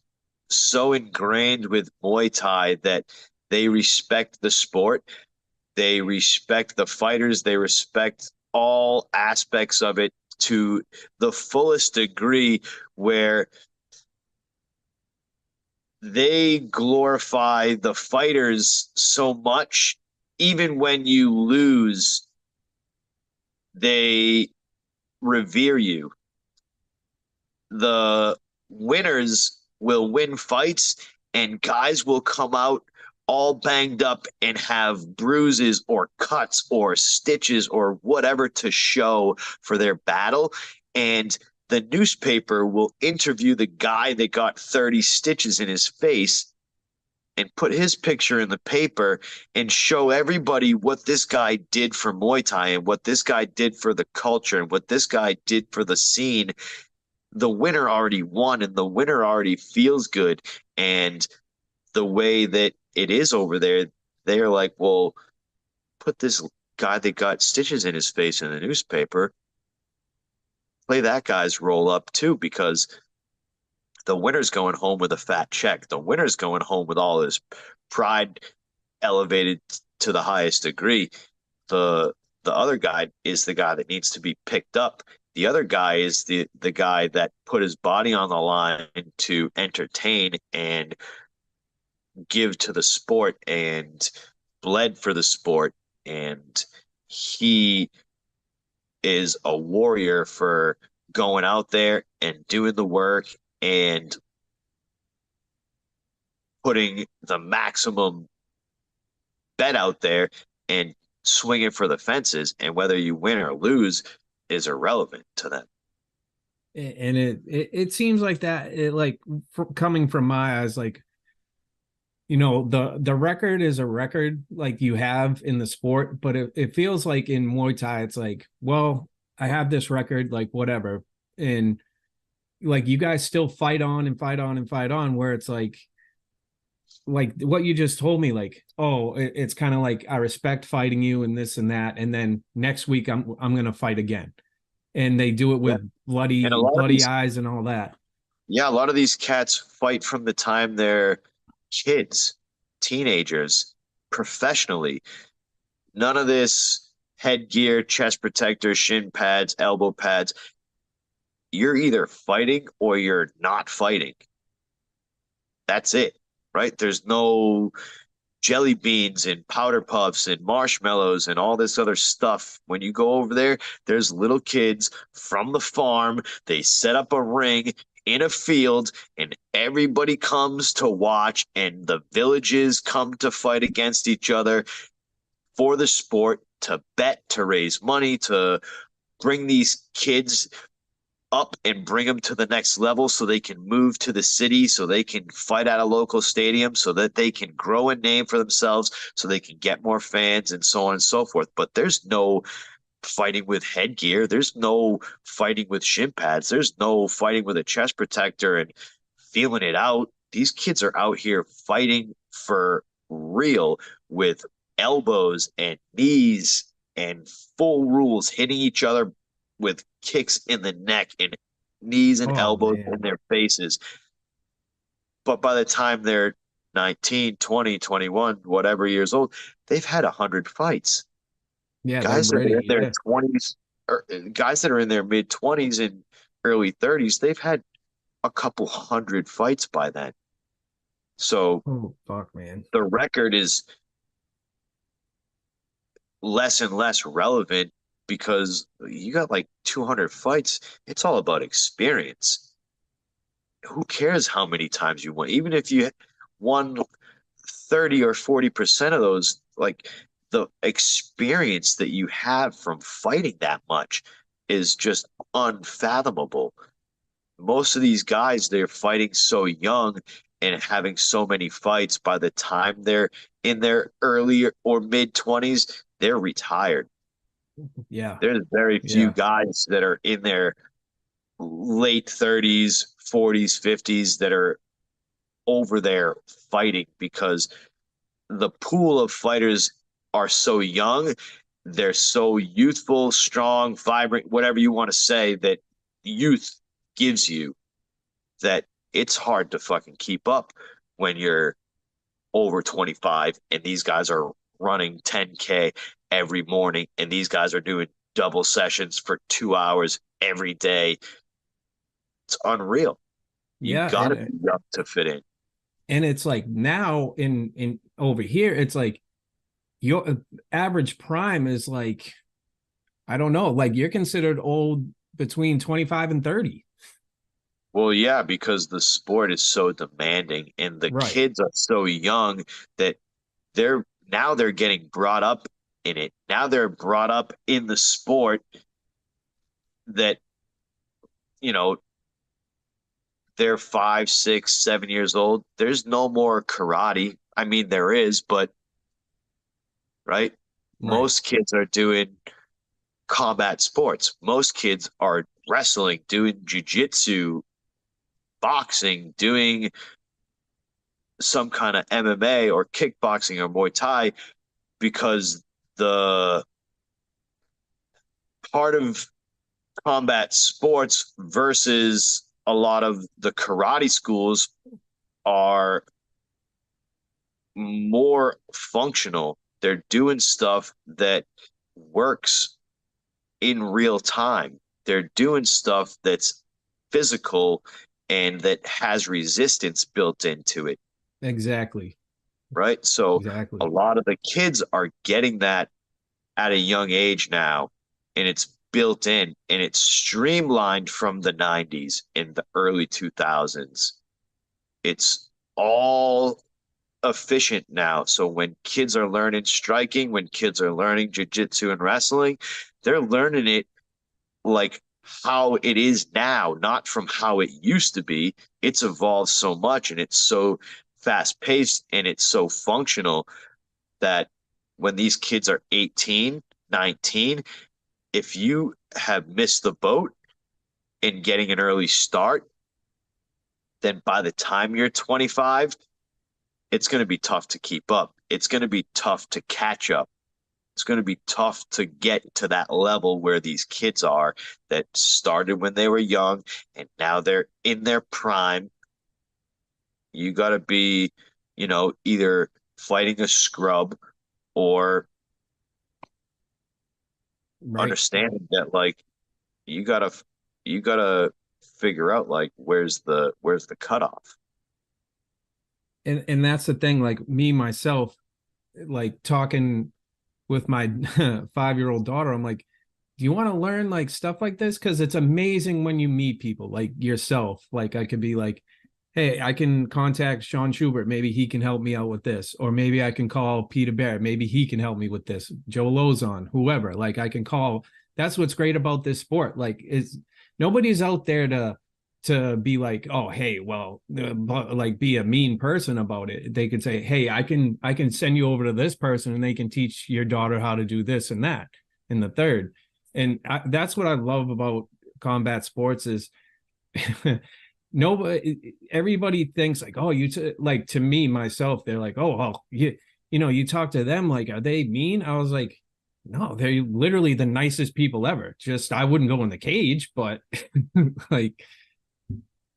so ingrained with Muay Thai that they respect the sport, they respect the fighters, they respect all aspects of it to the fullest degree, where they glorify the fighters so much. Even when you lose, they revere you. The winners will win fights, and guys will come out all banged up and have bruises or cuts or stitches or whatever to show for their battle. And the newspaper will interview the guy that got 30 stitches in his face and put his picture in the paper and show everybody what this guy did for Muay Thai and what this guy did for the culture and what this guy did for the scene. The winner already won, and the winner already feels good. And the way that it is over there, they're like, well, put this guy that got stitches in his face in the newspaper, play that guy's roll up too, because the winner's going home with a fat check. The winner's going home with all his pride elevated to the highest degree. The other guy is the guy that needs to be picked up. The other guy is the guy that put his body on the line to entertain and give to the sport and bled for the sport. And he is a warrior for going out there and doing the work and putting the maximum bet out there and swinging for the fences. And whether you win or lose is irrelevant to them. And it seems like that, coming from my eyes, like, you know, the record is a record like you have in the sport, but it feels like in Muay Thai, it's like, well, I have this record, like whatever. And like you guys still fight on and fight on and fight on, where it's like what you just told me, like, oh, it's kind of like, I respect fighting you and this and that, and then next week I'm gonna fight again, and they do it with bloody eyes and all that. Yeah, a lot of these cats fight from the time they're kids, teenagers, professionally. None of this headgear, chest protector, shin pads, elbow pads. You're either fighting or you're not fighting. That's it, right? There's no jelly beans and powder puffs and marshmallows and all this other stuff. When you go over there, there's little kids from the farm. They set up a ring in a field, and everybody comes to watch, and the villages come to fight against each other for the sport, to bet, to raise money, to bring these kids up and bring them to the next level so they can move to the city, so they can fight at a local stadium, so that they can grow a name for themselves, so they can get more fans, and so on and so forth. But there's no fighting with headgear. There's no fighting with shin pads. There's no fighting with a chest protector and feeling it out. These kids are out here fighting for real, with elbows and knees and full rules, hitting each other with kicks in the neck and knees and elbows in their faces. But by the time they're 19, 20, 21, whatever years old, they've had 100 fights. Yeah, guys that are in their 20s, or guys that are in their mid 20s and early 30s, they've had a couple hundred fights by then. So, oh fuck, man, the record is less and less relevant, because you got like 200 fights. It's all about experience. Who cares how many times you won? Even if you won 30 or 40% of those, like, the experience that you have from fighting that much is just unfathomable. Most of these guys, they're fighting so young, and having so many fights, by the time they're in their early or mid 20s, they're retired. Yeah. There's very few guys that are in their late 30s, 40s, 50s that are over there fighting, because the pool of fighters are so young. They're so youthful, strong, vibrant, whatever you want to say, that youth gives you, that it's hard to fucking keep up when you're over 25 and these guys are running 10K every morning and these guys are doing double sessions for 2 hours every day. It's unreal. You gotta be young to fit in. And it's like now in over here, it's like your average prime is like, I don't know, like you're considered old between 25 and 30. Well, yeah, because the sport is so demanding and the kids are so young that they're getting brought up in it. Now they're brought up in the sport that, you know, they're 5, 6, 7 years old. There's no more karate. I mean, there is, but most kids are doing combat sports. Most kids are wrestling, doing jiu-jitsu, boxing, doing some kind of MMA or kickboxing or Muay Thai, because the part of combat sports versus a lot of the karate schools are more functional. They're doing stuff that works in real time. They're doing stuff that's physical and that has resistance built into it. Exactly. Right? So a lot of the kids are getting that at a young age now, and it's built in and it's streamlined from the 90s and the early 2000s. It's all efficient now. So when kids are learning striking, when kids are learning jiu-jitsu and wrestling, they're learning it like how it is now, not from how it used to be. It's evolved so much and it's so fast-paced and it's so functional that when these kids are 18, 19, if you have missed the boat in getting an early start, then by the time you're 25, it's going to be tough to keep up. It's going to be tough to catch up. It's going to be tough to get to that level where these kids are that started when they were young and now they're in their prime. You got to be, you know, either fighting a scrub or understanding that, like, you gotta figure out, like, where's the cutoff. And that's the thing, like me myself, like talking with my 5-year-old daughter, I'm like, do you want to learn like stuff like this? Because it's amazing when you meet people like yourself. Like I could be like, hey, I can contact Shaun Shubert, maybe he can help me out with this, or maybe I can call Peter Barrett, maybe he can help me with this, Joe Lozon, whoever. Like I can call. That's what's great about this sport. Like is nobody's out there to be like, oh, hey, well, like be a mean person about it. They can say, hey, I can send you over to this person and they can teach your daughter how to do this and that and the third. And that's what I love about combat sports is everybody thinks like, oh, like to me, myself, they're like, oh, well, you know, you talk to them, like, are they mean? I was like, no, they're literally the nicest people ever. Just, I wouldn't go in the cage, but like,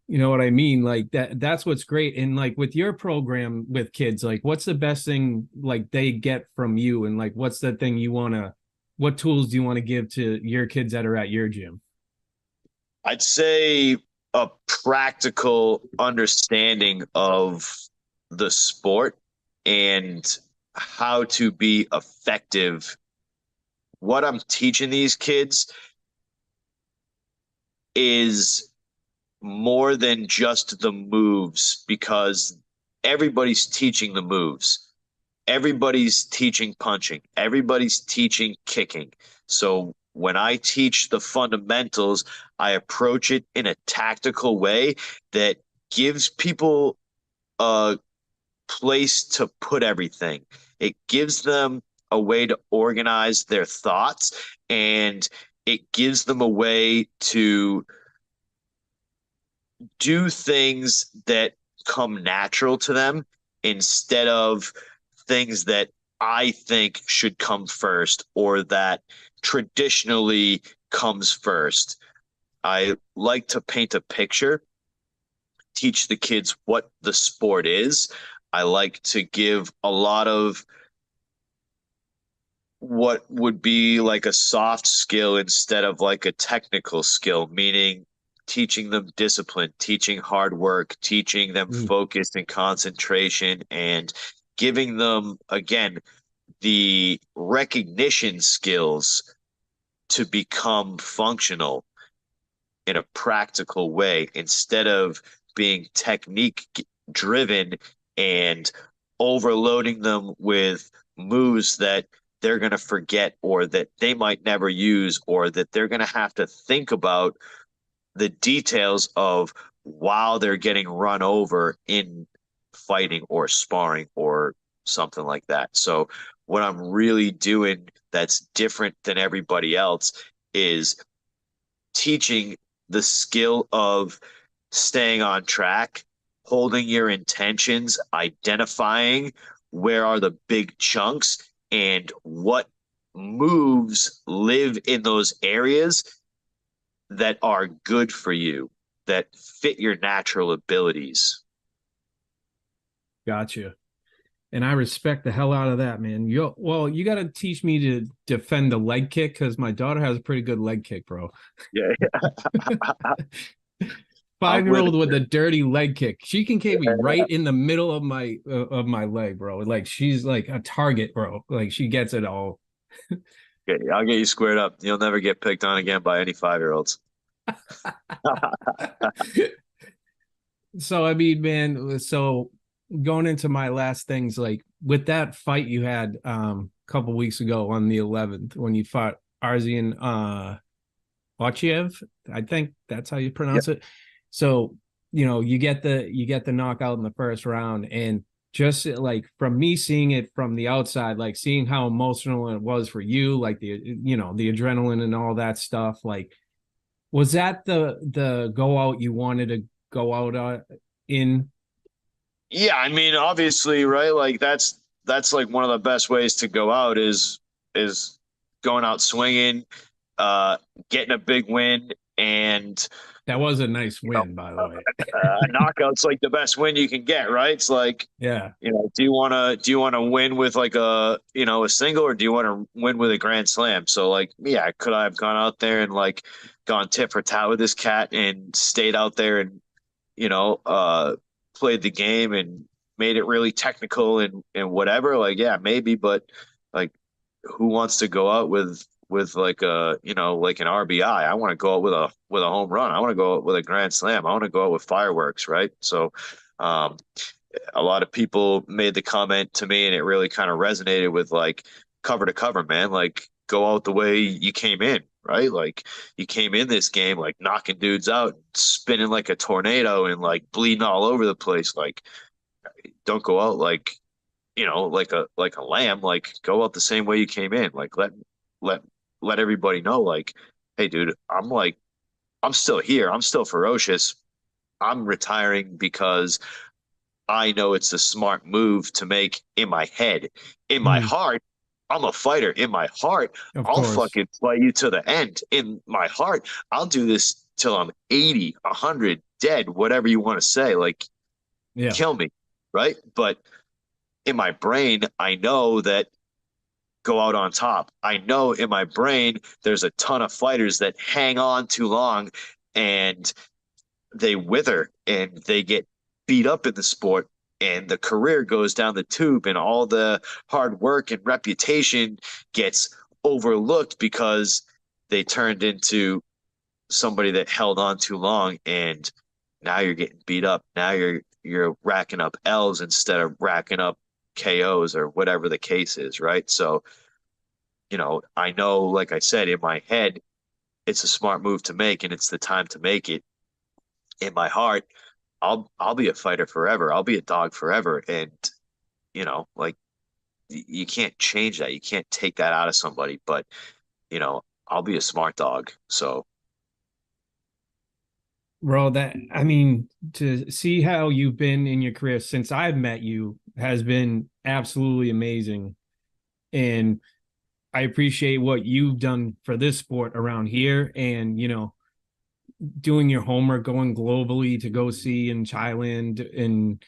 you know what I mean? Like that's what's great. And like with your program with kids, like what's the best thing like they get from you? And like, what's the thing what tools do you want to give to your kids that are at your gym? I'd say a practical understanding of the sport and how to be effective. What I'm teaching these kids is more than just the moves, because everybody's teaching the moves. Everybody's teaching punching. Everybody's teaching kicking. So when I teach the fundamentals, I approach it in a tactical way that gives people a place to put everything. It gives them a way to organize their thoughts, and it gives them a way to do things that come natural to them instead of things that I think should come first or that traditionally comes first. I like to paint a picture, teach the kids what the sport is. I like to give a lot of what would be like a soft skill instead of like a technical skill, meaning teaching them discipline, teaching hard work, teaching them focus and concentration, and giving them, again, the recognition skills to become functional in a practical way instead of being technique driven and overloading them with moves that they're going to forget or that they might never use or that they're going to have to think about the details of while they're getting run over in fighting or sparring or something like that. So what I'm really doing that's different than everybody else is teaching the skill of staying on track, holding your intentions, identifying where are the big chunks and what moves live in those areas that are good for you, that fit your natural abilities. Gotcha. And I respect the hell out of that, man. You got to teach me to defend the leg kick because my daughter has a pretty good leg kick, bro. Yeah. 5-year-old with a dirty leg kick. She can kick me right in the middle of my leg, bro. Like she's like a target, bro. Like she gets it all. Okay, I'll get you squared up. You'll never get picked on again by any 5-year-olds. So I mean, man, so going into my last things, like with that fight you had a couple weeks ago on the 11th when you fought Arslan Otychiyev, I think that's how you pronounce it. So, you get the knockout in the first round, and just like from me seeing it from the outside, like seeing how emotional it was for you, like the adrenaline and all that stuff, like was that the go out you wanted to go out in? Yeah, I mean, obviously, right? Like that's like one of the best ways to go out is going out swinging, getting a big win, and that was a nice win, by the way. Knockout's like the best win you can get, right? It's like, yeah, do you want to win with like a single, or do you want to win with a grand slam? So like, yeah, could I have gone out there and like gone tit for tat with this cat and stayed out there and played the game and made it really technical and whatever? Like, yeah, maybe, but like, who wants to go out with like a like an RBI? I want to go out with a home run. I want to go out with a grand slam. I want to go out with fireworks, right? So a lot of people made the comment to me, and it really kind of resonated with like cover to cover, man. Like, go out the way you came in, right? Like, you came in this game like knocking dudes out, spinning like a tornado and like bleeding all over the place. Like, don't go out like like a lamb. Like, go out the same way you came in. Like, let everybody know, like, hey, dude, I'm still here. I'm still ferocious. I'm retiring because I know it's the smart move to make in my head. In my heart, I'm a fighter. In my heart, I'll fucking fight you to the end. In my heart, I'll do this till I'm 80, 100, dead, whatever you want to say. Like, kill me, right? But in my brain, I know that go out on top. I know in my brain there's a ton of fighters that hang on too long and they wither and they get beat up in the sport and the career goes down the tube and all the hard work and reputation gets overlooked because they turned into somebody that held on too long, and now you're getting beat up. Now you're racking up L's instead of racking up KOs or whatever the case is, right? So, I know, like I said, in my head, it's a smart move to make and it's the time to make it. In my heart, I'll be a fighter forever. I'll be a dog forever. And, like you can't change that. You can't take that out of somebody, but I'll be a smart dog. So Bro, I mean, to see how you've been in your career since I've met you has been absolutely amazing. And I appreciate what you've done for this sport around here and, doing your homework, going globally to go see in Thailand and,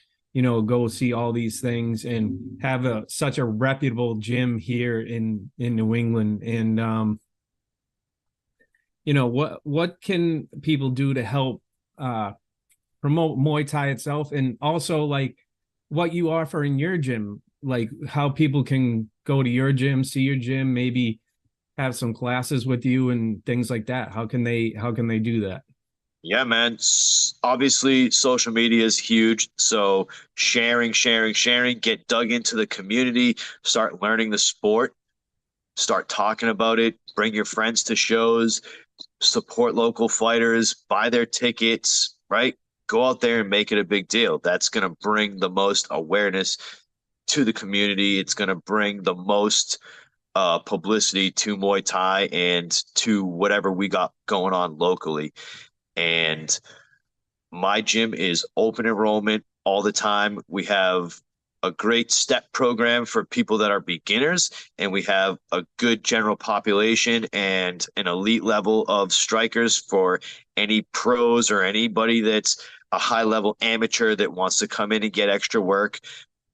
go see all these things and have such a reputable gym here in New England. And, what can people do to help promote Muay Thai itself, and also like what you offer in your gym, like how people can go to your gym, see your gym, maybe have some classes with you and things like that? How can they do that? yeah, man. Obviously, social media is huge. So sharing, get dug into the community, start learning the sport, start talking about it, bring your friends to shows, support local fighters, buy their tickets, right? Go out there and make it a big deal. That's going to bring the most awareness to the community. It's going to bring the most publicity to Muay Thai and to whatever we got going on locally. And my gym is open enrollment all the time. We have a great step program for people that are beginners, and we have a good general population and an elite level of strikers for any pros or anybody that's a high level amateur that wants to come in and get extra work.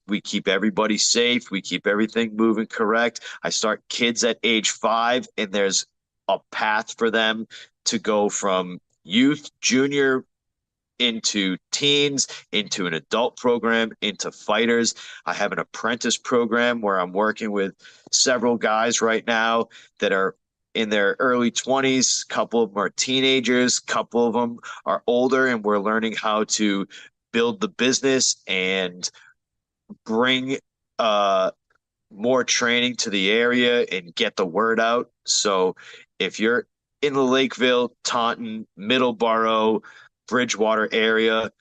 We keep everybody safe. We keep everything moving correct. I start kids at age 5, and there's a path for them to go from youth, junior, into teens, into an adult program, into fighters. I have an apprentice program where I'm working with several guys right now that are in their early 20s. A couple of them are teenagers, a couple of them are older, and we're learning how to build the business and bring more training to the area and get the word out. So if you're in the Lakeville, Taunton, Middleborough, Bridgewater area,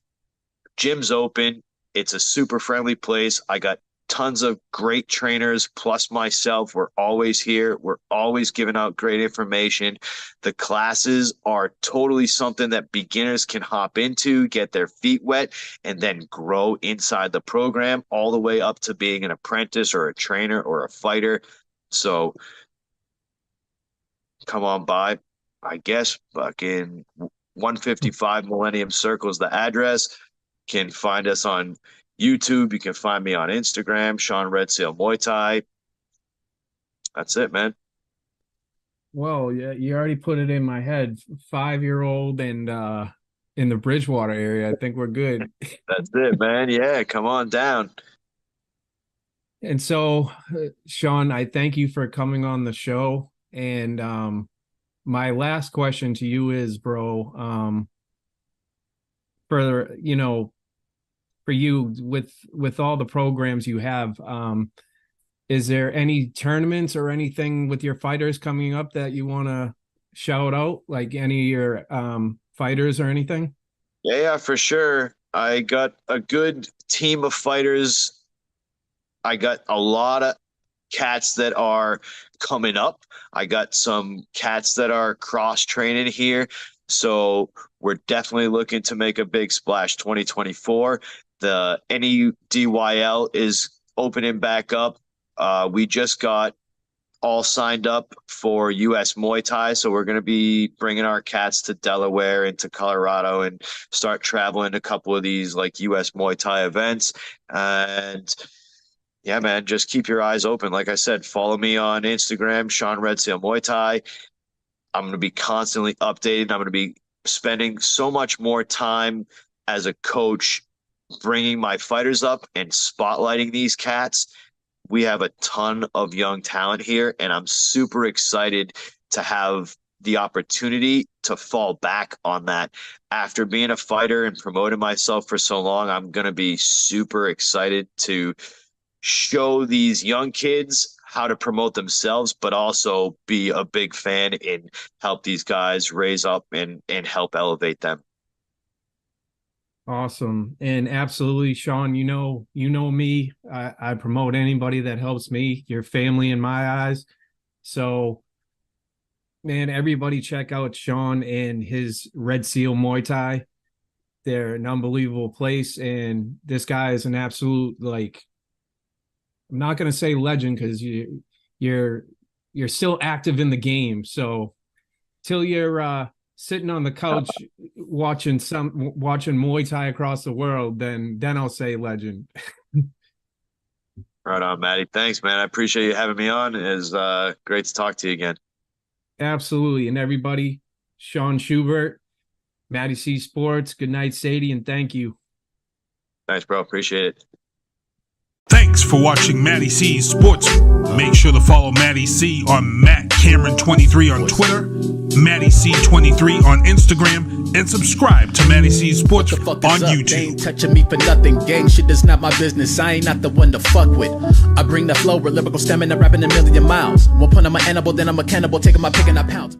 gym's open. It's a super friendly place. I got tons of great trainers plus myself. We're always here. We're always giving out great information. The classes are totally something that beginners can hop into, get their feet wet, and then grow inside the program all the way up to being an apprentice or a trainer or a fighter. So come on by. I guess fucking 155 Millennium Circle is the address. You can find us on YouTube. You can find me on Instagram, Shaun Red Seal Muay Thai. That's it, man. Well, yeah, you already put it in my head. 5-year-old and in the Bridgewater area. I think we're good. That's it, man. Yeah, come on down. And so, Shaun, I thank you for coming on the show. And my last question to you is, bro, for you with all the programs you have, is there any tournaments or anything with your fighters coming up that you want to shout out, like any of your fighters or anything? Yeah, for sure. I got a good team of fighters. I got a lot of cats that are coming up. I got some cats that are cross training here. So we're definitely looking to make a big splash 2024. The NEDYL is opening back up. We just got all signed up for US Muay Thai. So we're going to be bringing our cats to Delaware and to Colorado and start traveling a couple of these like US Muay Thai events. And yeah, man, just keep your eyes open. Like I said, follow me on Instagram, Shaun Red Seal Muay Thai. I'm going to be constantly updated. I'm going to be spending so much more time as a coach bringing my fighters up and spotlighting these cats. We have a ton of young talent here, and I'm super excited to have the opportunity to fall back on that. After being a fighter and promoting myself for so long, I'm going to be super excited to show these young kids how to promote themselves, but also be a big fan and help these guys raise up and help elevate them. Awesome. And absolutely, Shaun, you know me. I promote anybody that helps me, your family in my eyes. So, man, everybody check out Shaun and his Red Seal Muay Thai. They're an unbelievable place. And this guy is an absolute, like, I'm not going to say legend because you're still active in the game. So till you're sitting on the couch watching Muay Thai across the world, then I'll say legend. Right on, Matty. Thanks, man. I appreciate you having me on. It was great to talk to you again. Absolutely. And everybody, Shaun Shubert, MattieC Sports, good night, Sadie, and thank you. Thanks, bro. Appreciate it. Thanks for watching MattieC Sports. Make sure to follow MattieC on MattCameron23 on Twitter, MattieC23 on Instagram, and subscribe to MattieC Sports on YouTube. They ain't touching me for nothing. Gang shit is not my business. I ain't not the one to fuck with. I bring the flow with lyrical stamina, rapping a million miles. One point I'm an animal, then I'm a cannibal, taking my pick and I pounce.